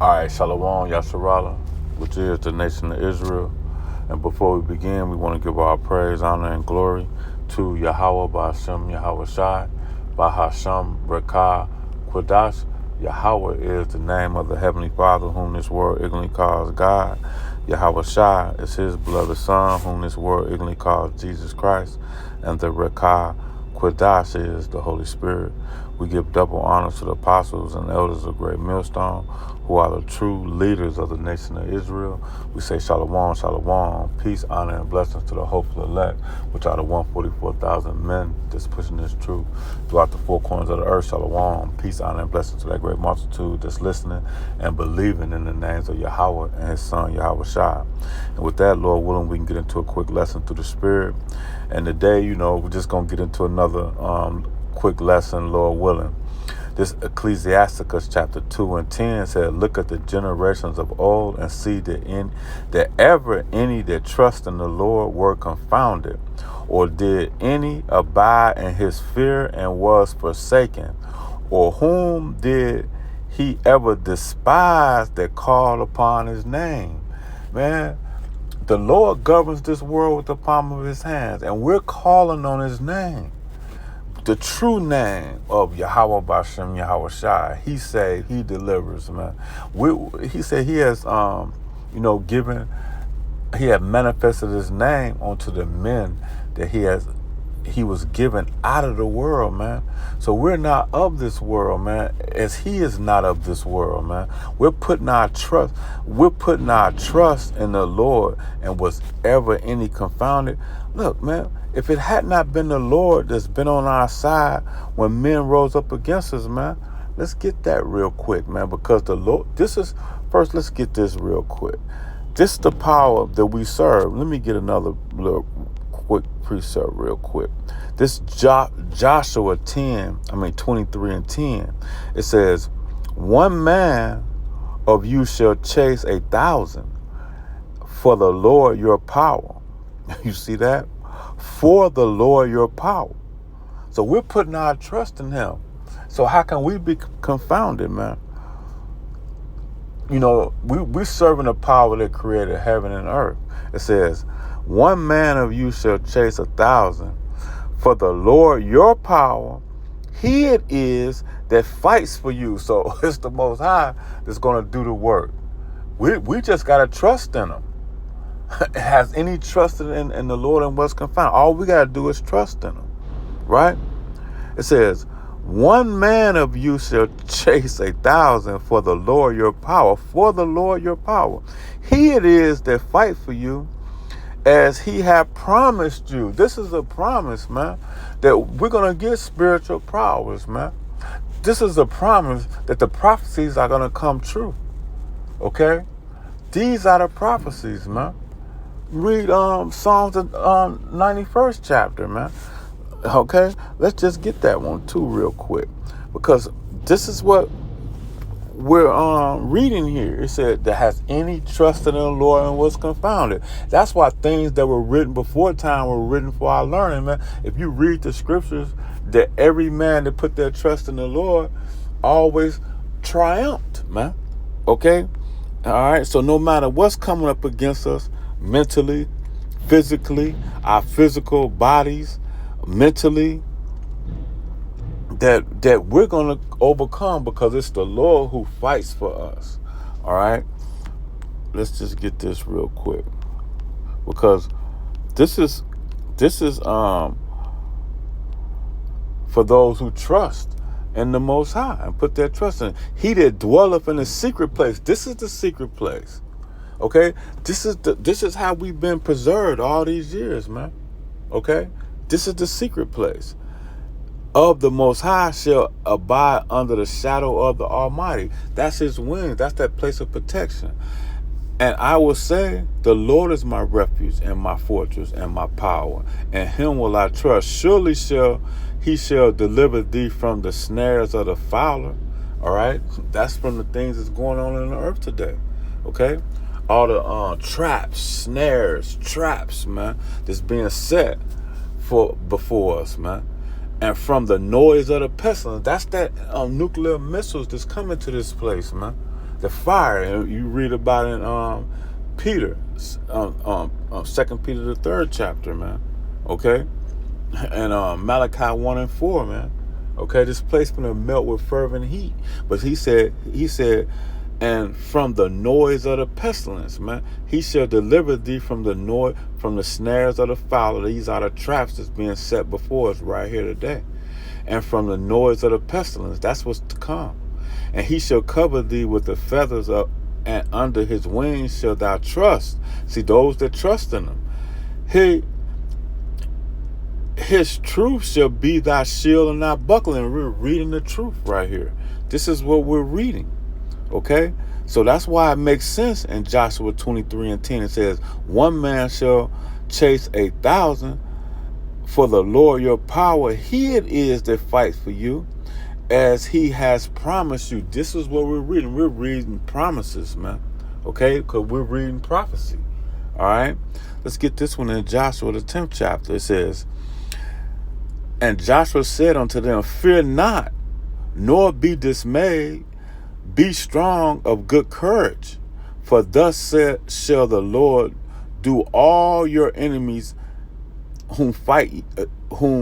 All right, Shalom, Yasharala, which is the nation of Israel. And before we begin, we want to give our praise, honor, and glory to Yahweh, Ba'ashem, Yahweh Shai, Bahasham, Rekah, Quadash. Yahweh is the name of the Heavenly Father, whom this world ignorantly calls God. Yahweh Shai is his beloved Son, whom this world ignorantly calls Jesus Christ. And the Rekah, Quadash is the Holy Spirit. We give double honor to the apostles and elders of Great Millstone, who are the true leaders of the nation of Israel. We say shalom, shalom, peace, honor, and blessings to the hopeful elect, which are the 144,000 men that's pushing this truth throughout the four corners of the earth. Shalom, peace, honor, and blessings to that great multitude that's listening and believing in the names of Yahweh and his son, Yahweh Shai. And with that, Lord willing, we can get into a quick lesson through the Spirit. And today, we're just going to get into another quick lesson, Lord willing. This Ecclesiasticus chapter 2 and 10 said, look at the generations of old and see that ever any that trust in the Lord were confounded, or did any abide in his fear and was forsaken, or whom did he ever despise that called upon his name. Man, the Lord governs this world with the palm of his hands, and we're calling on his name. The true name of Yahweh Ba'ashem Yahweh Shai. He said he delivers, man. He said he has, he had manifested his name onto the men that he was given out of the world, man. So we're not of this world, man, as he is not of this world, man. We're putting our trust in the Lord, and was ever any confounded. Look, man, if it had not been the Lord that's been on our side when men rose up against us, man, let's get that real quick, man, because the Lord, let's get this real quick. This is the power that we serve. Let me get another little quick precept real quick. This Joshua 23 and 10, it says, one man of you shall chase 1,000 for the Lord your power. You see that? For the Lord your power. So we're putting our trust in him. So how can we be confounded, man? We serving a power that created heaven and earth. It says, one man of you shall chase 1,000. For the Lord your power, he it is that fights for you. So it's the Most High that's going to do the work. We just got to trust in him. Has any trusted in the Lord and was confounded? All we got to do is trust in him, right? It says, one man of you shall chase 1,000 for the Lord your power. For the Lord your power. He it is that fight for you, as he have promised you. This is a promise, man, that we're going to get spiritual powers, man. This is a promise that the prophecies are going to come true, okay? These are the prophecies, man. Read Psalms 91st chapter, man. Okay? Let's just get that one too real quick, because this is what we're reading here. It said that has any trusted in the Lord and was confounded. That's why things that were written before time were written for our learning, man. If you read the scriptures, that every man that put their trust in the Lord always triumphed, man. Okay? All right? So no matter what's coming up against us, mentally, physically, our physical bodies, mentally, that we're going to overcome, because it's the Lord who fights for us. All right? Let's just get this real quick, because this is for those who trust in the Most High and put their trust in. He that dwelleth in the secret place. This is the secret place. Okay? This is how we've been preserved all these years, man. Okay? This is the secret place of the Most High shall abide under the shadow of the Almighty. That's his wings. That's that place of protection. And I will say, the Lord is my refuge and my fortress and my power, and him will I trust. Surely he shall deliver thee from the snares of the fowler. All right? That's from the things that's going on in the earth today. Okay? All the traps, man, that's being set before us, man. And from the noise of the pestilence. That's that nuclear missiles that's coming to this place, man. the fire. And you read about it in Peter, 2 Peter the 3rd chapter, man. Okay? And Malachi 1 and 4, man. Okay, this place gonna melt with fervent heat. But he said, and from the noise of the pestilence, man, he shall deliver thee from the noise, from the snares of the fowler. These are the traps that's being set before us right here today. And from the noise of the pestilence, that's what's to come. And he shall cover thee with the feathers of, and under his wings shall thou trust. See, those that trust in him. His truth shall be thy shield and thy buckler. And we're reading the truth right here. This is what we're reading. Okay? So that's why it makes sense in Joshua 23 and 10. It says, one man shall chase 1,000, for the Lord your power, he it is that fights for you, as he has promised you. This is what we're reading. We're reading promises, man. Okay? Because we're reading prophecy. All right? Let's get this one in Joshua, the 10th chapter. It says, and Joshua said unto them, fear not, nor be dismayed. Be strong of good courage. For thus shall the Lord do all your enemies whom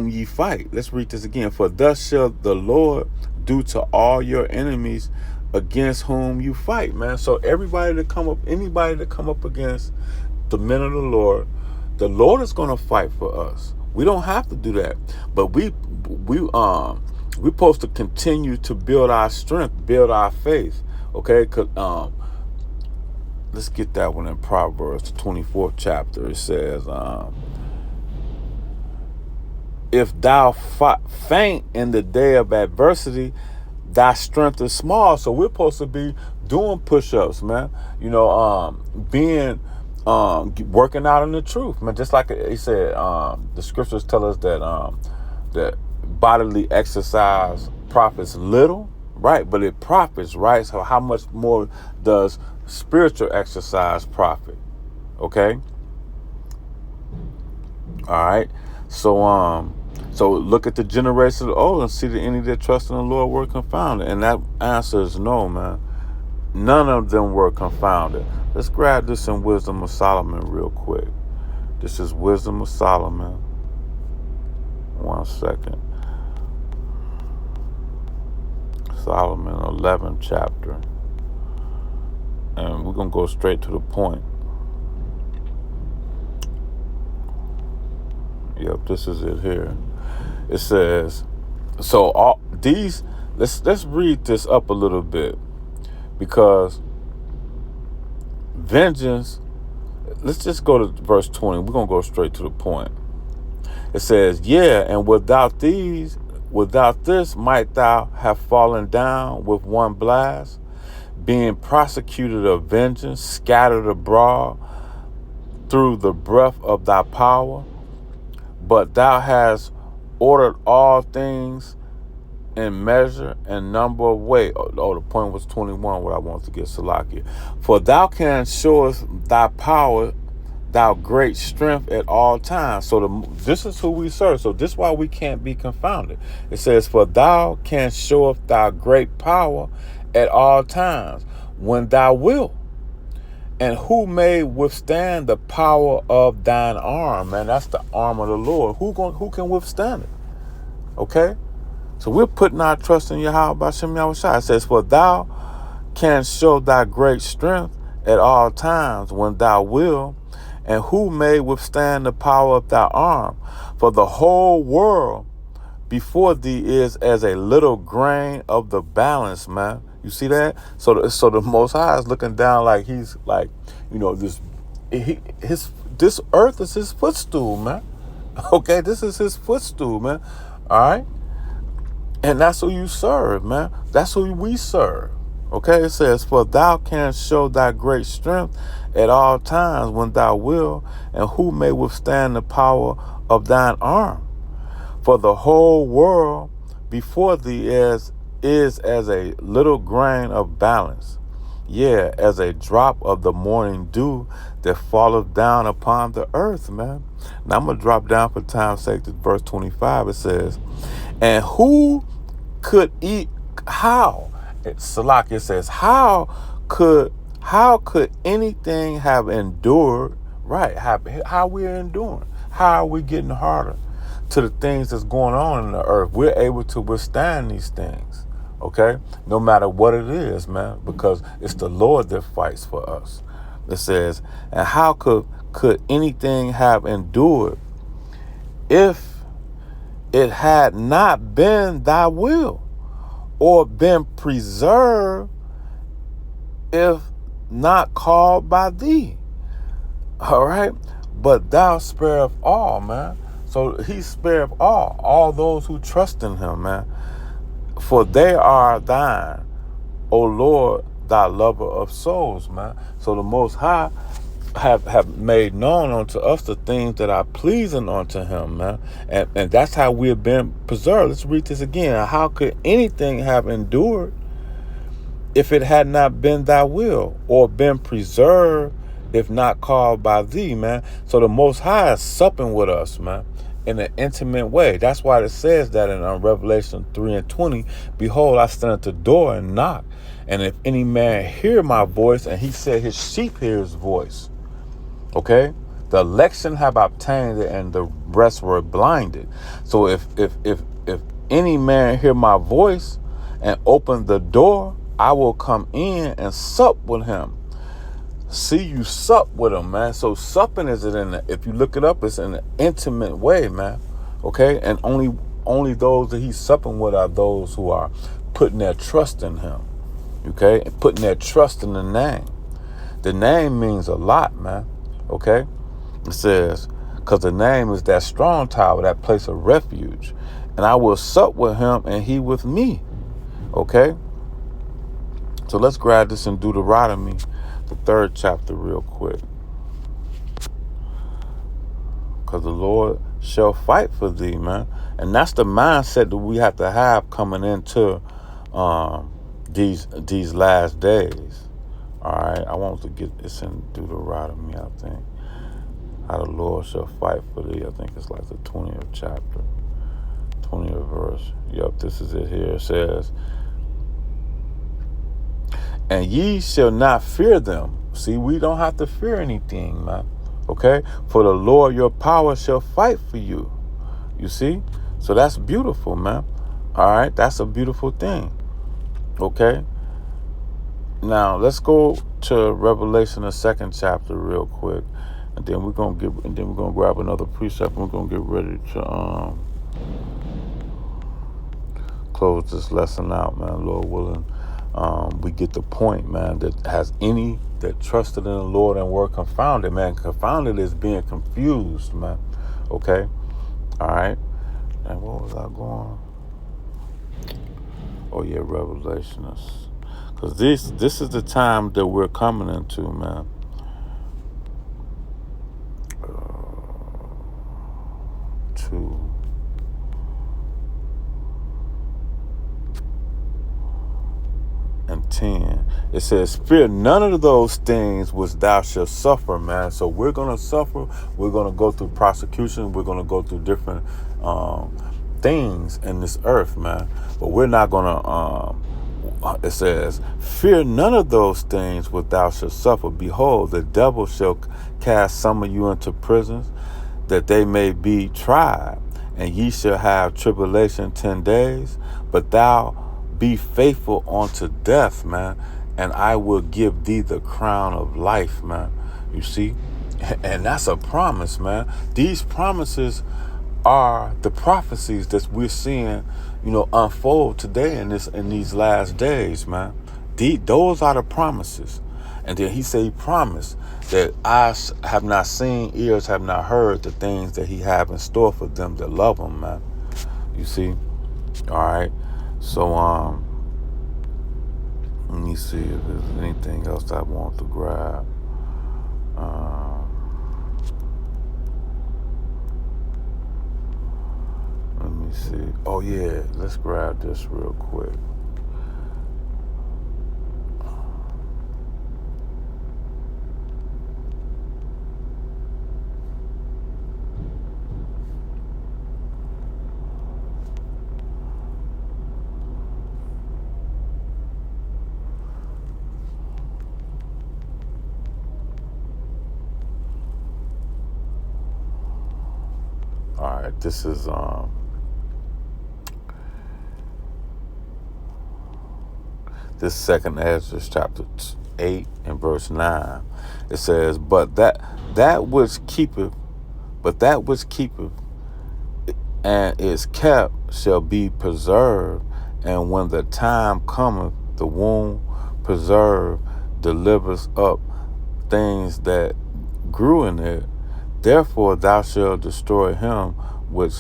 ye fight. Let's read this again. For thus shall the Lord do to all your enemies against whom you fight, man. So anybody that come up against the men of the Lord is going to fight for us. We don't have to do that, but we're supposed to continue to build our strength, build our faith. Okay, let's get that one in Proverbs, the 24th chapter. It says, if thou faint in the day of adversity, thy strength is small. So we're supposed to be doing push-ups, man. Being working out in the truth, man. Just like he said, the scriptures tell us that bodily exercise profits little, right? But it profits, right? So how much more does spiritual exercise profit? Okay. All right. So look at the generation of the old and see that any that trust in the Lord were confounded. And that answer is no, man. None of them were confounded. Let's grab this in Wisdom of Solomon real quick. This is Wisdom of Solomon. 1 second. Solomon 11th chapter. And we're going to go straight to the point. Yep, this is it here. It says, so all these, let's read this up a little bit, because vengeance, let's just go to verse 20. We're going to go straight to the point. It says, yeah, and without this might thou have fallen down with one blast, being prosecuted of vengeance, scattered abroad through the breath of thy power. But thou hast ordered all things in measure and number of weight. Oh, the point was 21, what I wanted to get Salakia. For thou canst show us thy power, thou great strength at all times. So this is who we serve. So this is why we can't be confounded. It says, for thou canst show us thy great power at all times when thou wilt. And who may withstand the power of thine arm? Man, that's the arm of the Lord. Who can withstand it? Okay? So we're putting our trust in Yahweh B'Shem Yahushua. It says, for thou canst show thy great strength at all times when thou wilt. And who may withstand the power of thy arm? For the whole world before thee is as a little grain of the balance, man. You see that? So the Most High is looking down like he's like, this earth is his footstool, man. Okay, this is his footstool, man. All right? And that's who you serve, man. That's who we serve. Okay, it says, for thou canst show thy great strength at all times when thou wilt, and who may withstand the power of thine arm? For the whole world before thee is as a little grain of balance, yeah, as a drop of the morning dew that falleth down upon the earth, man. Now I'm going to drop down for time's sake to verse 25. It says, and who could eat, how? Salak, it says, how how could anything have endured, right? How we're enduring? How are we getting harder to the things that's going on in the earth? We're able to withstand these things, okay? No matter what it is, man, because it's the Lord that fights for us. It says, and how could anything have endured if it had not been thy will, or been preserved if not called by thee? All right? But thou spareth all, man. So he spareth all those who trust in him, man. For they are thine, O Lord, thy lover of souls, man. So the Most High have made known unto us the things that are pleasing unto him, man. And that's how we have been preserved. Let's read this again. How could anything have endured if it had not been thy will, or been preserved if not called by thee, man? So the Most High is supping with us, man, in an intimate way. That's why it says that in Revelation 3:20, behold, I stand at the door and knock. And if any man hear my voice, and he said his sheep hear his voice, okay? The election have obtained it, and the rest were blinded. So if any man hear my voice and open the door, I will come in and sup with him. See, you sup with him, man. So supping is if you look it up, it's in an intimate way, man. Okay? And only those that he's supping with are those who are putting their trust in him. Okay? And putting their trust in the name. The name means a lot, man. Okay? It says, because the name is that strong tower, that place of refuge. And I will sup with him and he with me. Okay? So let's grab this in Deuteronomy, the 3rd chapter, real quick. Because the Lord shall fight for thee, man. And that's the mindset that we have to have coming into these last days. All right, I want to get this in Deuteronomy, I think. How the Lord shall fight for thee. I think it's like the 20th chapter, 20th verse. Yep, this is it here. It says, and ye shall not fear them. See, we don't have to fear anything, man. Okay? For the Lord your power shall fight for you. You see? So that's beautiful, man. All right? That's a beautiful thing. Okay? Now, let's go to Revelation, the 2nd chapter, real quick. And then we're gonna grab another precept, and we're gonna get ready to close this lesson out, man, Lord willing. We get the point, man, that trusted in the Lord and were confounded, man. Confounded is being confused, man. Okay? All right? And what was I going? Oh, yeah, Revelation. Because this is the time that we're coming into, man. Two. And 10, it says, fear none of those things which thou shalt suffer, man. So we're going to suffer. We're going to go through prosecution. We're going to go through different things in this earth, man. But we're not going to, it says, fear none of those things which thou shalt suffer. Behold, the devil shall cast some of you into prisons, that they may be tried. And ye shall have tribulation 10 days. But thou be faithful unto death, man, and I will give thee the crown of life, man. You see? And that's a promise, man. These promises are the prophecies that we're seeing, unfold today in these last days, man. Those are the promises. And then he said he promised that eyes have not seen, ears have not heard the things that he have in store for them that love him, man. You see? All right. So, let me see if there's anything else I want to grab. Let me see. Oh, yeah, let's grab this real quick. right, this is this second Ezra chapter 8 and verse 9. It says, that which keepeth and is kept shall be preserved, and when the time cometh, the womb preserved delivers up things that grew in it. Therefore thou shalt destroy him which,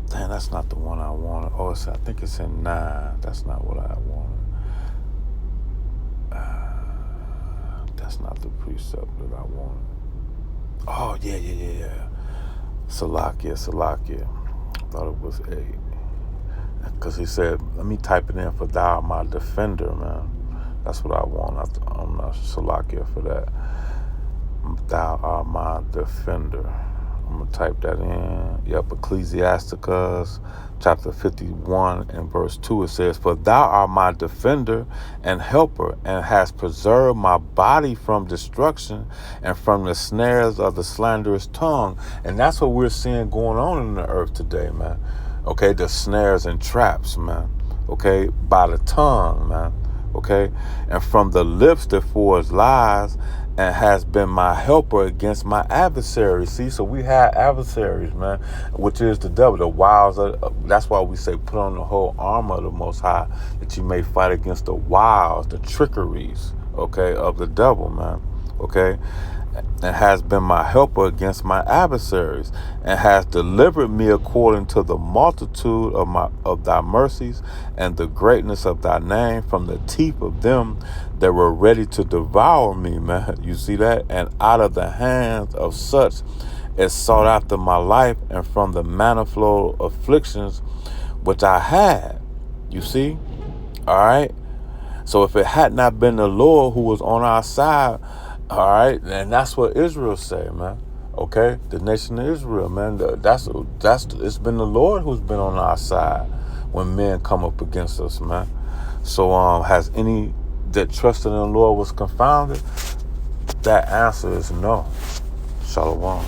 damn, that's not the one I wanted. Oh, I think it's in 9. That's not what I wanted. That's not the precept that I wanted. Oh, yeah. Salakia. I thought it was 8. Because he said, let me type it in for thou art my defender, man. That's what I want. I'm not Salakia for that. Thou art my defender. I'm going to type that in. Yep, Ecclesiasticus chapter 51 and verse 2. It says, for thou art my defender and helper, and hast preserved my body from destruction and from the snares of the slanderous tongue. And that's what we're seeing going on in the earth today, man. Okay, the snares and traps, man. Okay, by the tongue, man. Okay, and from the lips that forge lies, and has been my helper against my adversaries. See, so we have adversaries, man, which is the devil, the wiles. That's why we say put on the whole armor of the Most High, that you may fight against the wiles, the trickeries, okay, of the devil, man, okay, and has been my helper against my adversaries, and has delivered me according to the multitude of thy mercies and the greatness of thy name from the teeth of them that were ready to devour me, man. You see that? And out of the hands of such as sought after my life, and from the manifold afflictions which I had. You see? All right? So if it had not been the Lord who was on our side, all right, and that's what Israel say, man. Okay, the nation of Israel, man. It's been the Lord who's been on our side when men come up against us, man. So has any that trusted in the Lord was confounded? That answer is no. Shalom.